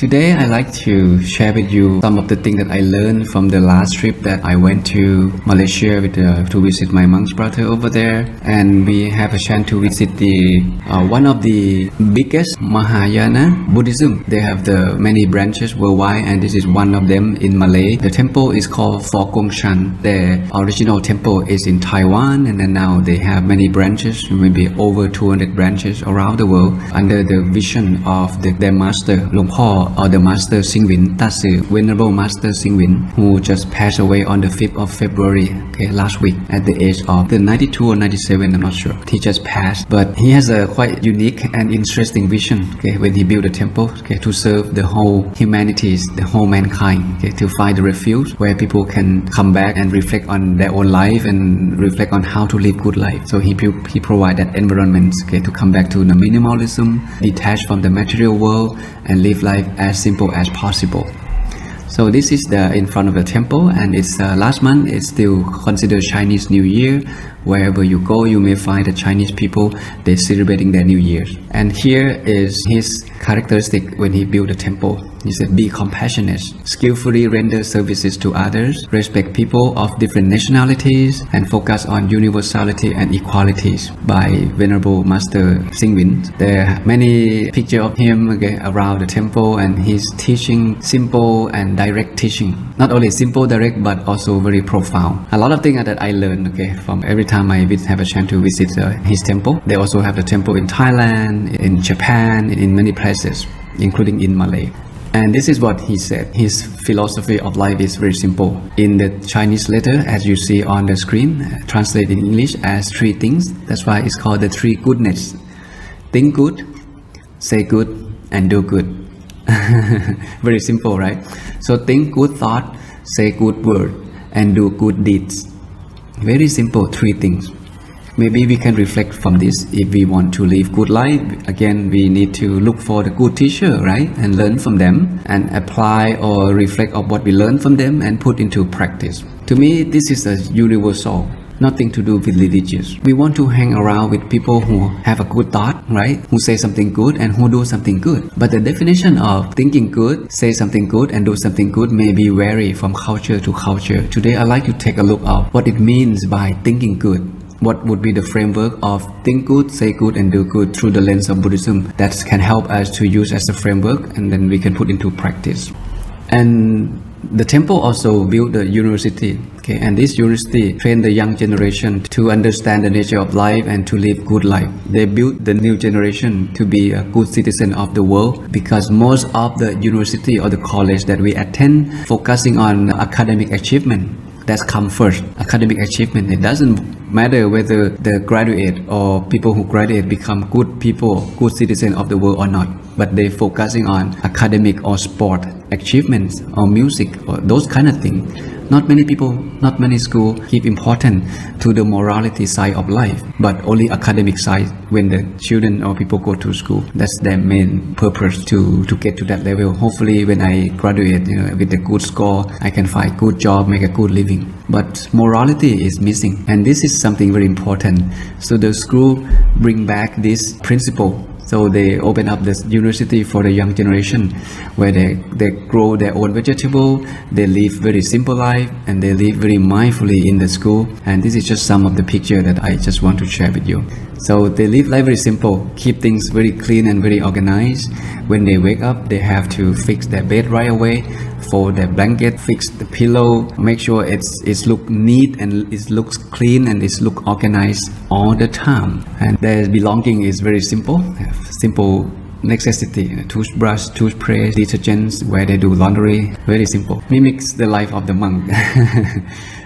Today I like to share with you some of the things that I learned from the last trip that I went to Malaysia to visit my monk's brother over there, and we have a chance to visit the one of the biggest Mahayana Buddhism. They have the many branches worldwide, and this is one of them in Malay. The temple is called Fo Gong Shan. The original temple is in Taiwan, and then now they have many branches, maybe over 200 branches around the world under the vision of their master, Long Po, or the master Singwin Tatsu, Venerable Master Singwin, who just passed away on the 5th of February, last week at the age of 92 or 97, I'm not sure. He just passed, but he has a quite unique and interesting vision, when he built a temple, to serve the whole humanities, the whole mankind, to find the refuge where people can come back and reflect on their own life and reflect on how to live good life. So he provided that environment, to come back to the minimalism, detach from the material world, and live life as simple as possible. So this is in front of the temple, and it's last month. It's still considered Chinese New Year. Wherever you go, you may find the Chinese people, they're celebrating their New Year. And here is his characteristic when he built the temple. He said, be compassionate, skillfully render services to others, respect people of different nationalities, and focus on universality and equalities. By Venerable Master Singwin. There are many pictures of him around the temple, and he's teaching simple and direct teaching. Not only simple, direct, but also very profound. A lot of things that I learned from every time I have a chance to visit his temple. They also have the temple in Thailand, in Japan, in many places, including in Malay. And this is what he said. His philosophy of life is very simple. In the Chinese letter, as you see on the screen, translated in English as three things. That's why it's called the three goodness. Think good, say good, and do good. Very simple, right? So think good thought, say good word, and do good deeds. Very simple, three things. Maybe we can reflect from this. If we want to live good life, again, we need to look for the good teacher, right? And learn from them and apply or reflect on what we learn from them and put into practice. To me, this is a universal, nothing to do with religious. We want to hang around with people who have a good thought, right? Who say something good and who do something good. But the definition of thinking good, say something good, and do something good may be vary from culture to culture. Today, I'd like to take a look at what it means by thinking good. What would be the framework of think good, say good, and do good through the lens of Buddhism that can help us to use as a framework, and then we can put into practice. And the temple also built the university, and this university trained the young generation to understand the nature of life and to live good life. They built the new generation to be a good citizen of the world, because most of the university or the college that we attend focusing on academic achievement. That's come first. Academic achievement. It doesn't matter whether the graduate or people who graduate become good people, good citizens of the world or not. But they focusing on academic or sport achievements or music or those kind of things. Not many people, not many schools give importance to the morality side of life, but only academic side when the children or people go to school. That's their main purpose to get to that level. Hopefully when I graduate with a good score, I can find good job, make a good living. But morality is missing, and this is something very important. So the school bring back this principle. So they open up this university for the young generation where they grow their own vegetable, they live very simple life, and they live very mindfully in the school. And this is just some of the picture that I just want to share with you. So they live life very simple, keep things very clean and very organized. When they wake up, they have to fix their bed right away, fold their blanket, fix the pillow, make sure it's look neat and it looks clean and it's look organized all the time. And their belonging is very simple necessity, toothbrush, toothpaste, detergents, where they do laundry, very simple. Mimics the life of the monk.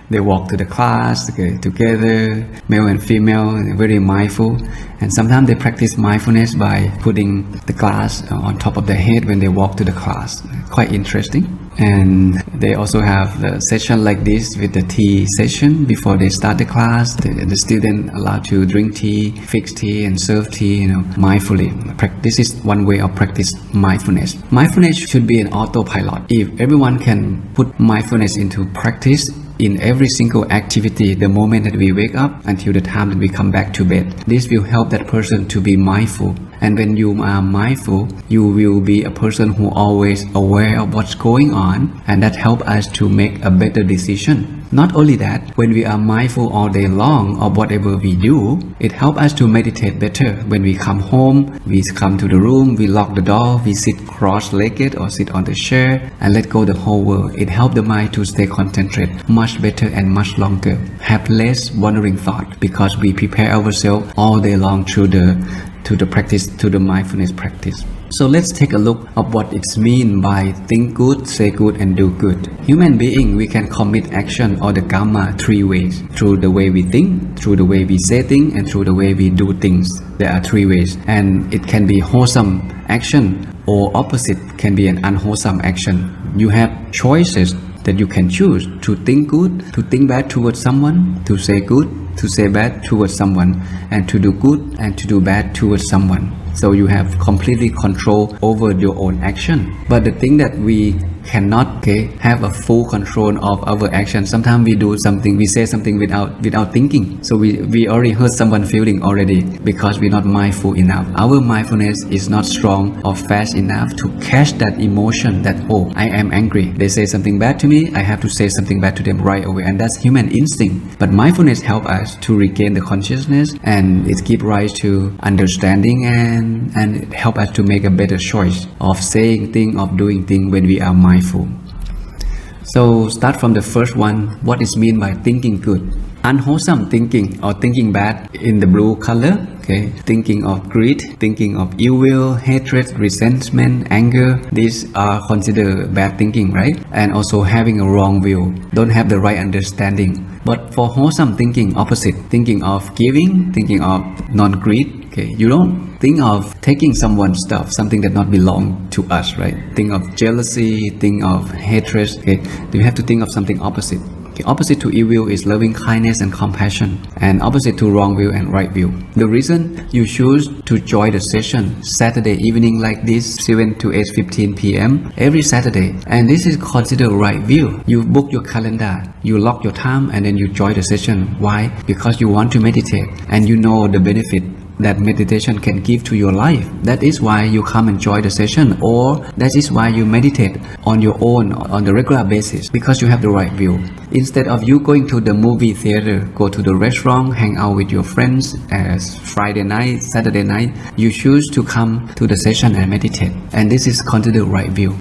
They walk to the class together, male and female, very mindful. And sometimes they practice mindfulness by putting the glass on top of their head when they walk to the class. Quite interesting. And they also have the session like this with the tea session before they start the class. The student allowed to drink tea, fix tea, and serve tea, mindfully. This is one way of practice mindfulness. Mindfulness should be an autopilot. If everyone can put mindfulness into practice in every single activity, the moment that we wake up until the time that we come back to bed, this will help that person to be mindful And when you are mindful, you will be a person who always aware of what's going on, and that helps us to make a better decision. Not only that, when we are mindful all day long of whatever we do, it helps us to meditate better. When we come home, we come to the room, we lock the door, we sit cross-legged or sit on the chair and let go the whole world. It helps the mind to stay concentrated much better and much longer. Have less wandering thought because we prepare ourselves all day long through the practice, to the mindfulness practice. So let's take a look at what it's mean by think good, say good, and do good. Human being, we can commit action or the karma 3 ways: through the way we think, through the way we say things, and through the way we do things. There are 3 ways, and it can be wholesome action or opposite can be an unwholesome action. You have choices that you can choose to think good, to think bad towards someone, to say good, to say bad towards someone, and to do good and to do bad towards someone. So you have completely control over your own action. But the thing that we cannot have a full control of our action. Sometimes we do something, we say something without thinking. So we already hurt someone's feeling already because we're not mindful enough. Our mindfulness is not strong or fast enough to catch that emotion that, oh, I am angry. They say something bad to me, I have to say something bad to them right away. And that's human instinct. But mindfulness helps us to regain the consciousness, and it gives rise to understanding, and it helps us to make a better choice of saying things, of doing things when we are mindful. So start from the first one. What is mean by thinking good? Unwholesome thinking or thinking bad in the blue color. Thinking of greed, thinking of ill will, hatred, resentment, anger. These are considered bad thinking, right? And also having a wrong view, don't have the right understanding. But for wholesome thinking, opposite, thinking of giving, thinking of non-greed. You don't think of taking someone's stuff, something that not belong to us, right? Think of jealousy, think of hatred. You have to think of something opposite. Opposite to ill will is loving kindness and compassion, and opposite to wrong will and right will. The reason you choose to join the session Saturday evening like this, 7 to 8:15 p.m. every Saturday, and this is considered right view. You book your calendar, you lock your time, and then you join the session. Why? Because you want to meditate and you know the benefit that meditation can give to your life. That is why you come and join the session, or that is why you meditate on your own on the regular basis, because you have the right view. Instead of you going to the movie theater, go to the restaurant, hang out with your friends as Friday night, Saturday night, you choose to come to the session and meditate. And this is considered right view,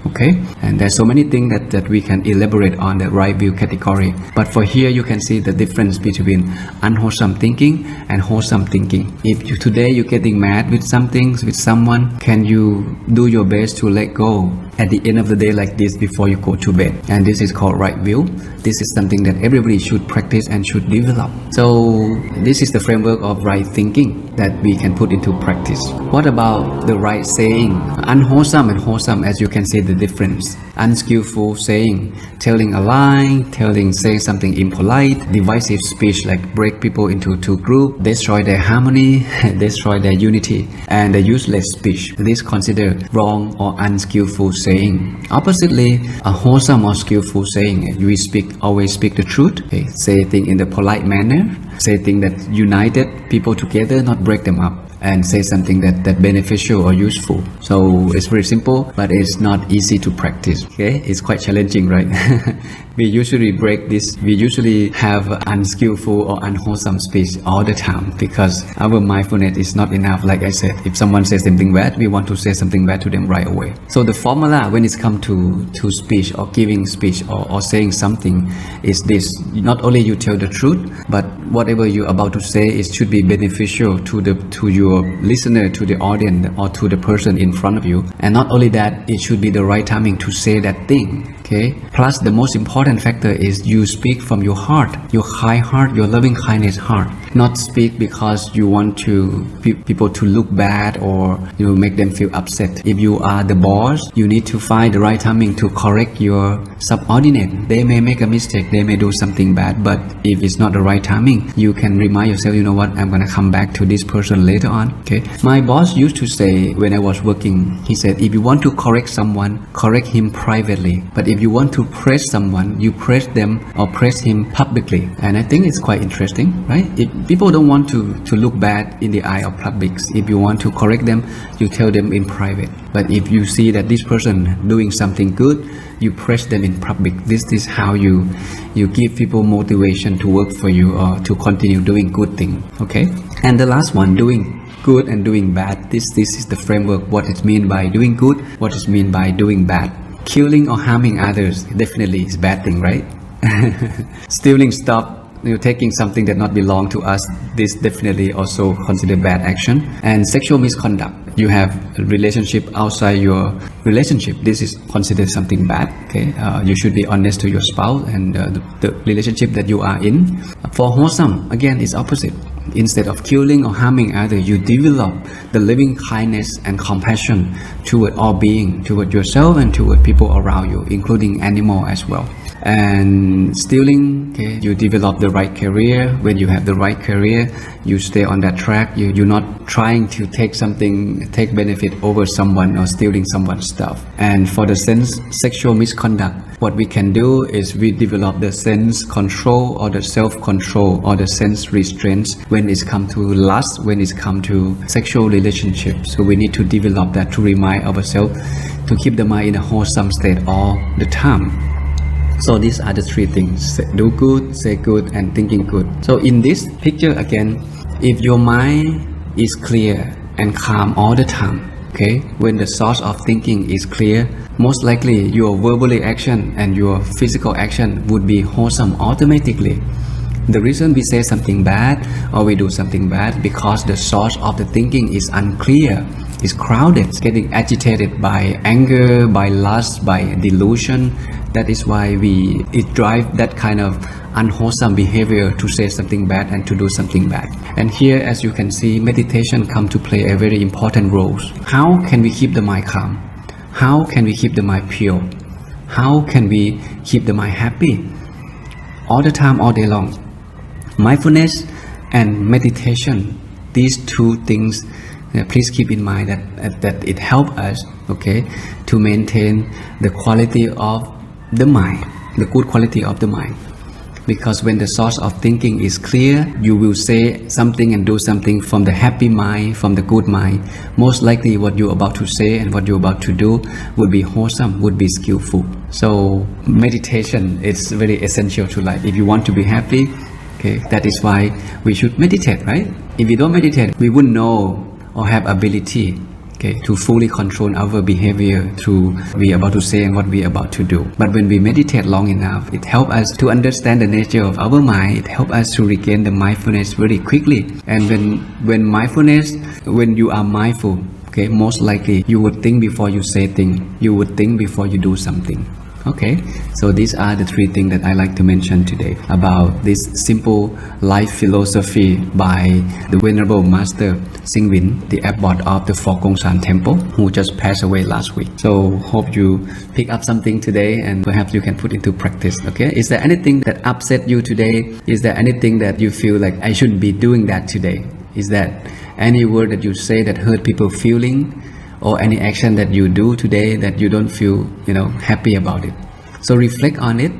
And there's so many things that we can elaborate on the right view category. But for here, you can see the difference between unwholesome thinking and wholesome thinking. If today you're getting mad with something, with someone, can you do your best to let go at the end of the day like this before you go to bed? And this is called right view. This is something that everybody should practice and should develop. So this is the framework of right thinking that we can put into practice. What about the right saying? Unwholesome and wholesome, as you can see the difference. Unskillful saying, telling a lie, saying something impolite, divisive speech like break people into 2 groups, destroy their harmony, destroy their unity, and the useless speech. This is considered wrong or unskillful saying. Oppositely, a wholesome or skillful saying, we always speak the truth, say things in the polite manner, say things that united people together, not break them up, and say something that beneficial or useful. So it's very simple, but it's not easy to practice. It's quite challenging, right? We usually break this. We usually have unskillful or unwholesome speech all the time because our mindfulness is not enough. Like I said, if someone says something bad, we want to say something bad to them right away. So the formula when it's come to speech or giving speech or saying something is this: not only you tell the truth, but whatever you're about to say, it should be beneficial to your listener, to the audience, or to the person in front of you. And not only that, it should be the right timing to say that thing. Plus, the most important factor is you speak from your heart, your high heart, your loving kindness heart. Not speak because you want to people to look bad or make them feel upset. If you are the boss, you need to find the right timing to correct your subordinate. They may make a mistake, they may do something bad, but if it's not the right timing, you can remind yourself, you know what, I'm gonna come back to this person later on. My boss used to say when I was working, he said, if you want to correct someone, correct him privately. But if you want to praise someone, you praise them or praise him publicly. And I think it's quite interesting, right? If people don't want to look bad in the eye of publics, if you want to correct them, you tell them in private. But if you see that this person doing something good, you praise them in public. This is how you give people motivation to work for you or to continue doing good thing. Okay? And the last one, doing good and doing bad. This is the framework, what it means by doing good, what it means by doing bad. Killing or harming others definitely is bad thing, right? Stealing stuff, taking something that not belong to us, this definitely also considered bad action. And sexual misconduct, you have a relationship outside your relationship, this is considered something bad. Okay, you should be honest to your spouse and the relationship that you are in. For wholesome, again, it's opposite. Instead of killing or harming others, you develop the living kindness and compassion toward all being, toward yourself and toward people around you, including animal as well. And stealing, okay, you develop the right career. When you have the right career, you stay on that track. You're not trying to take benefit over someone or stealing someone's stuff. And for the sense sexual misconduct, what we can do is we develop the sense control or the self-control or the sense restraints when it's come to lust, when it's come to sexual relationships. So we need to develop that to remind ourselves to keep the mind in a wholesome state all the time. So these are the three things: do good, say good, and thinking good. So in this picture again, if your mind is clear and calm all the time, okay, when the source of thinking is clear, most likely your verbally action and your physical action would be wholesome automatically. The reason we say something bad or we do something bad because the source of the thinking is unclear, is crowded, it's getting agitated by anger, by lust, by delusion. That is why it drives that kind of unwholesome behavior to say something bad and to do something bad. And here, as you can see, meditation come to play a very important role. How can we keep the mind calm? How can we keep the mind pure? How can we keep the mind happy? All the time, all day long. Mindfulness and meditation, these two things, please keep in mind that it helps us, okay, to maintain the quality of the mind, the good quality of the mind. Because when the source of thinking is clear, you will say something and do something from the happy mind, from the good mind. Most likely what you're about to say and what you're about to do would be wholesome, would be skillful. So meditation is very essential to life. If you want to be happy, okay, that is why we should meditate, right? If we don't meditate, we wouldn't know or have ability, okay, to fully control our behavior through we are about to say and what we are about to do. But when we meditate long enough, it helps us to understand the nature of our mind. It helps us to regain the mindfulness very quickly. And when mindfulness, when you are mindful, okay, most likely you would think before you say things. You would think before you do something. Okay, so these are the three things that I like to mention today about this simple life philosophy by the Venerable Master Singwin, the abbot of the Fort Gongsan Temple, who just passed away last week. So hope you pick up something today and perhaps you can put into practice. Okay, is there anything that upset you today? Is there anything that you feel like I shouldn't be doing that today? Is that any word that you say that hurt people feeling? Or any action that you do today that you don't feel, happy about it. So reflect on it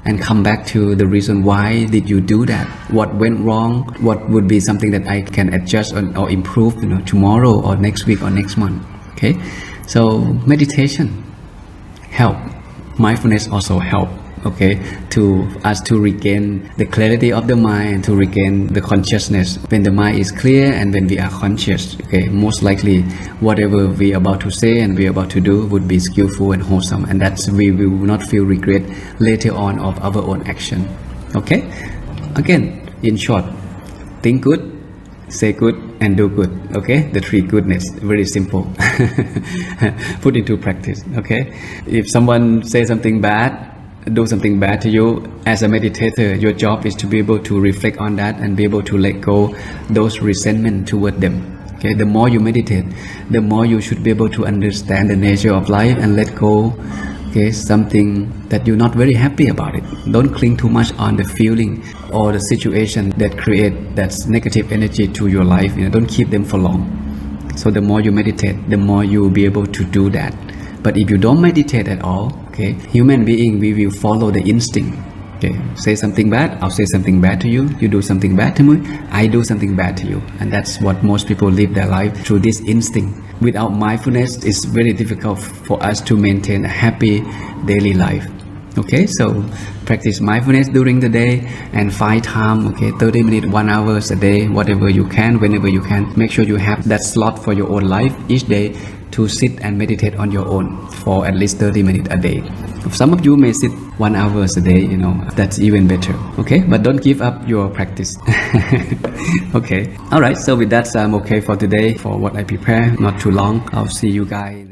and come back to the reason why did you do that? What went wrong? What would be something that I can adjust or improve, tomorrow or next week or next month? Okay. So meditation help. Mindfulness also help. Okay, to us to regain the clarity of the mind, to regain the consciousness. When the mind is clear and when we are conscious, okay, most likely whatever we are about to say and we are about to do would be skillful and wholesome, and that's we will not feel regret later on of our own action. Okay, again, in short, think good, say good, and do good. Okay, the three goodness, very simple. Put into practice. Okay, if someone says something bad, do something bad to you, as a meditator, your job is to be able to reflect on that and be able to let go those resentment toward them. Okay, the more you meditate, the more you should be able to understand the nature of life and let go, okay, something that you're not very happy about it. Don't cling too much on the feeling or the situation that create that negative energy to your life. Don't keep them for long. So the more you meditate, the more you'll be able to do that. But if you don't meditate at all, Okay, human being, we will follow the instinct. Okay, say something bad, I'll say something bad to you. You do something bad to me, I do something bad to you. And that's what most people live their life through this instinct. Without mindfulness, it's very difficult for us to maintain a happy daily life. Okay, so practice mindfulness during the day and find time, okay, 30 minutes, 1 hour a day, whatever you can, whenever you can. Make sure you have that slot for your own life each day to sit and meditate on your own for at least 30 minutes a day. Some of you may sit 1 hour a day, that's even better. Okay, but don't give up your practice. Okay, alright, so with that, I'm okay for today, for what I prepare, not too long. I'll see you guys.